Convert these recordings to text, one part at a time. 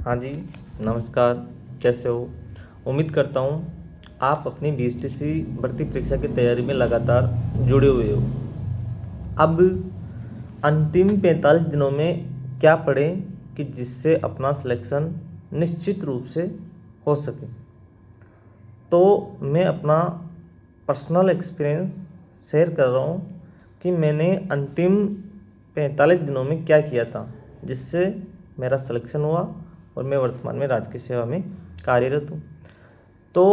हाँ जी, नमस्कार। कैसे हो? उम्मीद करता हूँ आप अपनी बीएसटीसी भर्ती परीक्षा की तैयारी में लगातार जुड़े हुए हो। अब अंतिम 45 दिनों में क्या पढ़ें कि जिससे अपना सिलेक्शन निश्चित रूप से हो सके। तो मैं अपना पर्सनल एक्सपीरियंस शेयर कर रहा हूँ कि मैंने अंतिम 45 दिनों में क्या किया था जिससे मेरा सिलेक्शन हुआ और मैं वर्तमान में राज्य की सेवा में कार्यरत हूँ। तो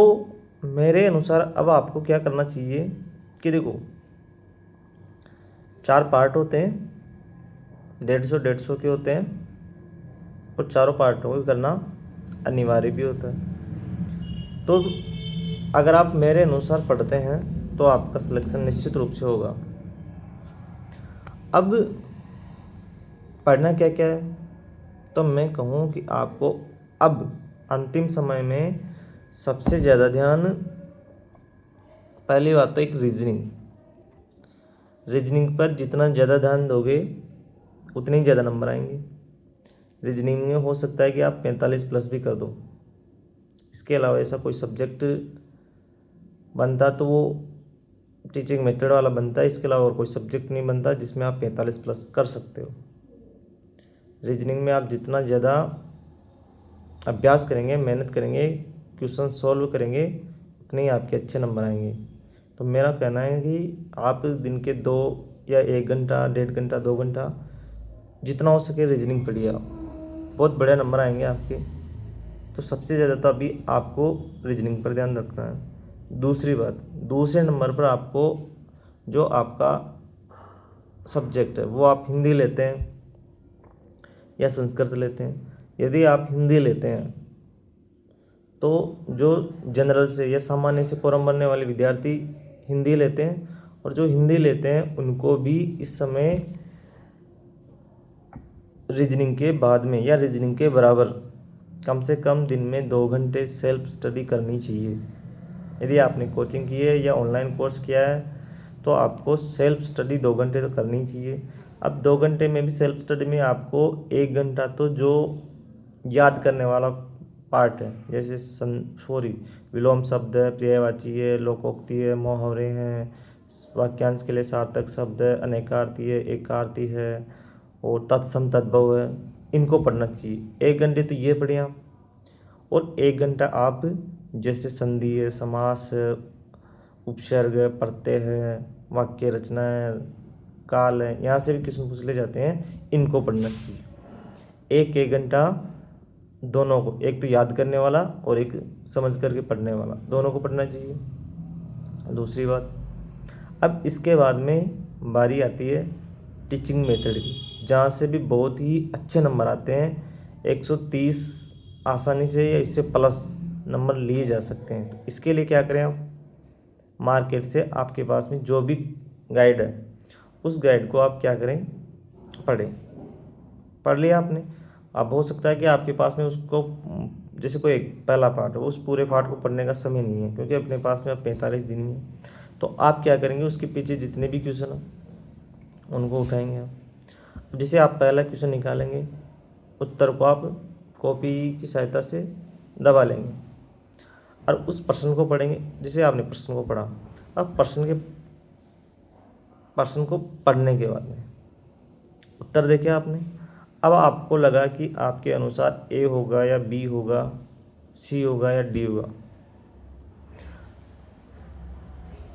मेरे अनुसार अब आपको क्या करना चाहिए कि देखो, 4 पार्ट होते हैं, 150 के होते हैं और चारों पार्टों को करना अनिवार्य भी होता है। तो अगर आप मेरे अनुसार पढ़ते हैं तो आपका सिलेक्शन निश्चित रूप से होगा। अब पढ़ना क्या क्या है, तो मैं कहूँ कि आपको अब अंतिम समय में सबसे ज़्यादा ध्यान, पहली बात तो एक रीजनिंग पर जितना ज़्यादा ध्यान दोगे उतने ही ज़्यादा नंबर आएंगे। रीजनिंग में हो सकता है कि आप 45 प्लस भी कर दो। इसके अलावा ऐसा कोई सब्जेक्ट बनता तो वो टीचिंग मेथड वाला बनता है। इसके अलावा और कोई सब्जेक्ट नहीं बनता जिसमें आप 45 प्लस कर सकते हो। रीजनिंग में आप जितना ज़्यादा अभ्यास करेंगे, मेहनत करेंगे, क्वेश्चन सॉल्व करेंगे, उतने ही आपके अच्छे नंबर आएंगे। तो मेरा कहना है कि आप दिन के 2 या 1 घंटा, 1.5 घंटा, 2 घंटा जितना हो सके रीजनिंग पढ़िए। आप बहुत बढ़िया नंबर आएंगे आपके। तो सबसे ज़्यादा तो अभी आपको रीजनिंग पर ध्यान रखना है। दूसरी बात, दूसरे नंबर पर आपको जो आपका सब्जेक्ट है वो आप हिंदी लेते हैं या संस्कृत लेते हैं। यदि आप हिंदी लेते हैं तो जो जनरल से या सामान्य से फॉर्म भरने वाले विद्यार्थी हिंदी लेते हैं, और जो हिंदी लेते हैं उनको भी इस समय रीजनिंग के बाद में या रीजनिंग के बराबर कम से कम दिन में 2 घंटे सेल्फ स्टडी करनी चाहिए। यदि आपने कोचिंग की है या ऑनलाइन कोर्स किया है तो आपको सेल्फ स्टडी 2 घंटे तो करनी चाहिए। अब 2 घंटे में भी सेल्फ स्टडी में आपको 1 घंटा तो जो याद करने वाला पार्ट है, जैसे विलोम शब्द है, पर्यायवाची है, लोकोक्ति है, मुहावरे हैं, वाक्यांश के लिए सार्थक शब्द है, अनेकार्थी है, एकार्थी है और तत्सम तद्भव है, इनको पढ़ना चाहिए। 1 घंटे तो ये पढ़ें आप, और 1 घंटा आप जैसे संधि है, समास है, उपसर्ग है, प्रत्यय है, वाक्य रचना है, काल है, यहाँ से भी क्वेश्चन पूछ ले जाते हैं, इनको पढ़ना चाहिए। 1 घंटा दोनों को, एक तो याद करने वाला और एक समझ करके पढ़ने वाला, दोनों को पढ़ना चाहिए। दूसरी बात, अब इसके बाद में बारी आती है टीचिंग मेथड की, जहाँ से भी बहुत ही अच्छे नंबर आते हैं। 130 आसानी से या इससे प्लस नंबर लिए जा सकते हैं। तो इसके लिए क्या करें, आप मार्केट से आपके पास में जो भी गाइड है उस गाइड को आप क्या करें, पढ़ें। पढ़ लिया आपने, अब हो सकता है कि आपके पास में उसको, जैसे कोई एक पहला पार्ट है, उस पूरे पार्ट को पढ़ने का समय नहीं है क्योंकि अपने पास में अब 45 दिन ही है। तो आप क्या करेंगे, उसके पीछे जितने भी क्वेश्चन हैं उनको उठाएंगे आप। जैसे आप पहला क्वेश्चन निकालेंगे, उत्तर को आप कॉपी की सहायता से दबा लेंगे और उस प्रश्न को पढ़ेंगे। जैसे आपने प्रश्न को पढ़ा, अब प्रश्न को पढ़ने के बाद में उत्तर देखे आपने। अब आपको लगा कि आपके अनुसार ए होगा या बी होगा, सी होगा या डी होगा।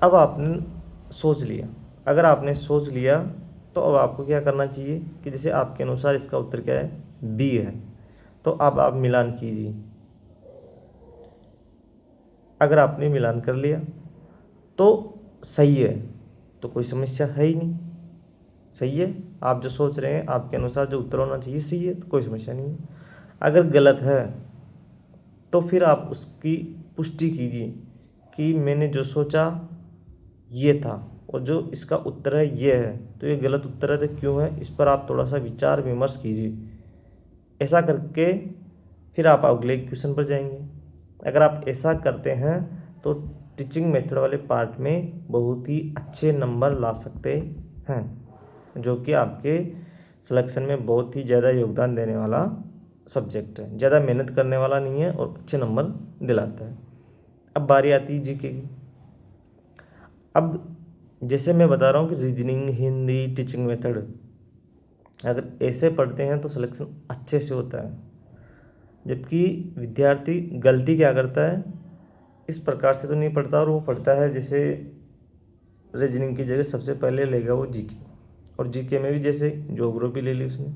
अब आपने सोच लिया, अगर आपने सोच लिया तो अब आपको क्या करना चाहिए कि जैसे आपके अनुसार इसका उत्तर क्या है, बी है, तो अब आप मिलान कीजिए। अगर आपने मिलान कर लिया तो सही है, तो कोई समस्या है ही नहीं, सही है। आप जो सोच रहे हैं आपके अनुसार जो उत्तर होना चाहिए सही है, तो कोई समस्या नहीं है। अगर गलत है तो फिर आप उसकी पुष्टि कीजिए कि मैंने जो सोचा ये था और जो इसका उत्तर है ये है, तो ये गलत उत्तर है तो क्यों है, इस पर आप थोड़ा सा विचार विमर्श कीजिए। ऐसा करके फिर आप अगले क्वेश्चन पर जाएंगे। अगर आप ऐसा करते हैं तो टीचिंग मेथड वाले पार्ट में बहुत ही अच्छे नंबर ला सकते हैं, जो कि आपके सिलेक्शन में बहुत ही ज़्यादा योगदान देने वाला सब्जेक्ट है, ज़्यादा मेहनत करने वाला नहीं है और अच्छे नंबर दिलाता है। अब बारी आती है जीके की। अब जैसे मैं बता रहा हूँ कि रीजनिंग, हिंदी, टीचिंग मेथड अगर ऐसे पढ़ते हैं तो सिलेक्शन अच्छे से होता है। जबकि विद्यार्थी गलती क्या करता है, इस प्रकार से तो नहीं पढ़ता, और वो पढ़ता है जैसे रीजनिंग की जगह सबसे पहले लेगा वो जीके, और जीके में भी जैसे ज्योग्राफी ले ली उसने,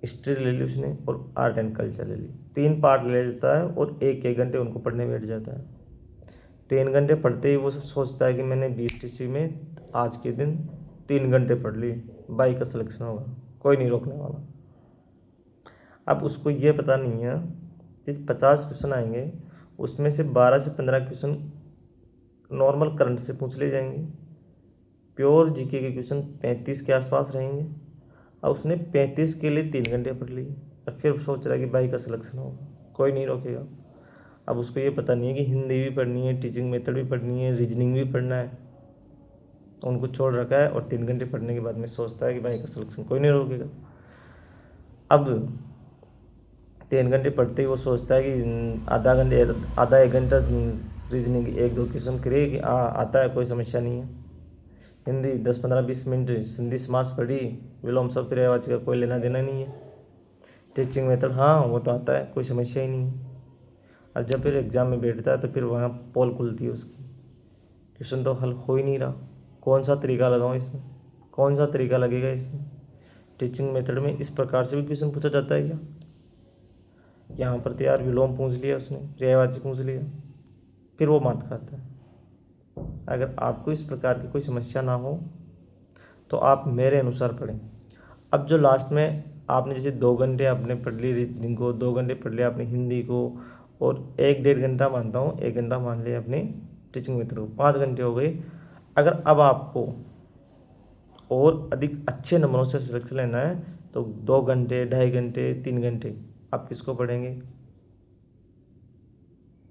हिस्ट्री ले ली उसने, और आर्ट एंड कल्चर ले ली, 3 पार्ट ले लेता है और 1-1 घंटे उनको पढ़ने बैठ जाता है। 3 घंटे पढ़ते ही वो सोचता है कि मैंने BSTC में आज के दिन 3 घंटे पढ़ ली, 22 का सिलेक्शन होगा, कोई नहीं रोकने वाला। अब उसको ये पता नहीं है कि 50 क्वेश्चन आएंगे, उसमें से 12 से 15 क्वेश्चन नॉर्मल करंट से पूछ ले जाएंगे, प्योर जीके के क्वेश्चन 35 के आसपास रहेंगे। अब उसने 35 के लिए 3 घंटे पढ़ लिए, और फिर सोच रहा है कि 22 का सिलेक्शन होगा, कोई नहीं रोकेगा। अब उसको ये पता नहीं है कि हिंदी भी पढ़नी है, टीचिंग मेथड भी पढ़नी है, रीजनिंग भी पढ़ना है, उनको छोड़ रखा है, और 3 घंटे पढ़ने के बाद में सोचता है कि 22 का सिलेक्शन कोई नहीं रोकेगा। अब 3 घंटे पढ़ते ही वो सोचता है कि आधा 1 घंटा रीजनिंग 1-2 क्वेश्चन करे कि आता है, कोई समस्या नहीं है। हिंदी 10-15-20 मिनट हिंदी समास पढ़ी, विलोम शब्द पर्यायवाची का कोई लेना देना नहीं है। टीचिंग मेथड हाँ वो तो आता है, कोई समस्या ही नहीं है। और जब फिर एग्ज़ाम में बैठता है तो फिर वहाँ पोल खुलती है उसकी, क्वेश्चन तो हल हो ही नहीं रहा, कौन सा तरीका लगाऊँ इसमें, कौन सा तरीका लगेगा इसमें। टीचिंग मेथड में इस प्रकार से भी क्वेश्चन पूछा जाता है क्या? यहाँ पर तो यार विलोम पूछ लिया उसने, पर्यायवाची पूछ लिया, फिर वो मात खाता है। अगर आपको इस प्रकार की कोई समस्या ना हो तो आप मेरे अनुसार पढ़ें। अब जो लास्ट में आपने जैसे 2 घंटे आपने पढ़ ली रीजनिंग को, 2 घंटे पढ़ लिया आपने हिंदी को, और 1-1.5 घंटा मानता हूँ, 1 घंटा मान लिया अपने टीचिंग मेथड को, 5 घंटे हो गए। अगर अब आपको और अधिक अच्छे नंबरों से सिलेक्शन लेना है तो 2 घंटे, 2.5 घंटे, 3 घंटे आप किसको पढ़ेंगे?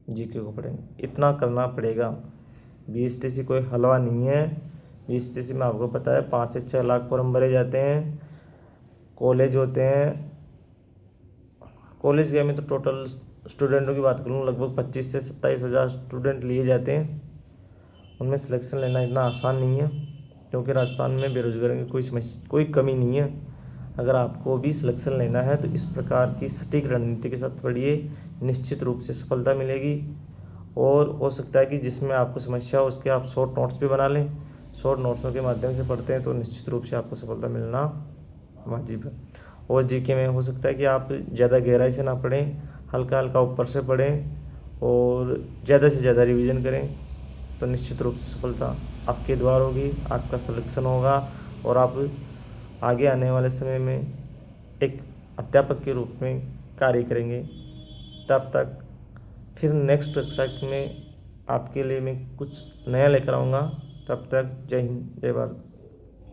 जीके को पढ़ेंगे। इतना करना पड़ेगा। BSTC कोई हलवा नहीं है। BSTC में आपको पता है 5 से 6 लाख फॉर्म भरे जाते हैं, कॉलेज होते हैं। कॉलेज के में तो टोटल स्टूडेंटों की बात करूँ, लगभग 25 से 27 हज़ार स्टूडेंट लिए जाते हैं। उनमें सिलेक्शन लेना इतना आसान नहीं है, क्योंकि राजस्थान में बेरोजगारी की कोई कमी नहीं है। अगर आपको भी सिलेक्शन लेना है तो इस प्रकार की सटीक रणनीति के साथ पढ़िए, निश्चित रूप से सफलता मिलेगी। और हो सकता है कि जिसमें आपको समस्या हो उसके आप शॉर्ट नोट्स भी बना लें। शॉर्ट नोट्सों के माध्यम से पढ़ते हैं तो निश्चित रूप से आपको सफलता मिलना वाजिब है। और जीके में हो सकता है कि आप ज़्यादा गहराई से ना पढ़ें, हल्का हल्का ऊपर से पढ़ें और ज़्यादा से ज़्यादा रिवीजन करें, तो निश्चित रूप से सफलता आपके द्वार होगी, आपका सिलेक्शन होगा, और आप आगे आने वाले समय में एक अध्यापक के रूप में कार्य करेंगे। तब तक फिर नेक्स्ट कक्षा में आपके लिए मैं कुछ नया लेकर आऊँगा। तब तक जय हिंद, जय भारत।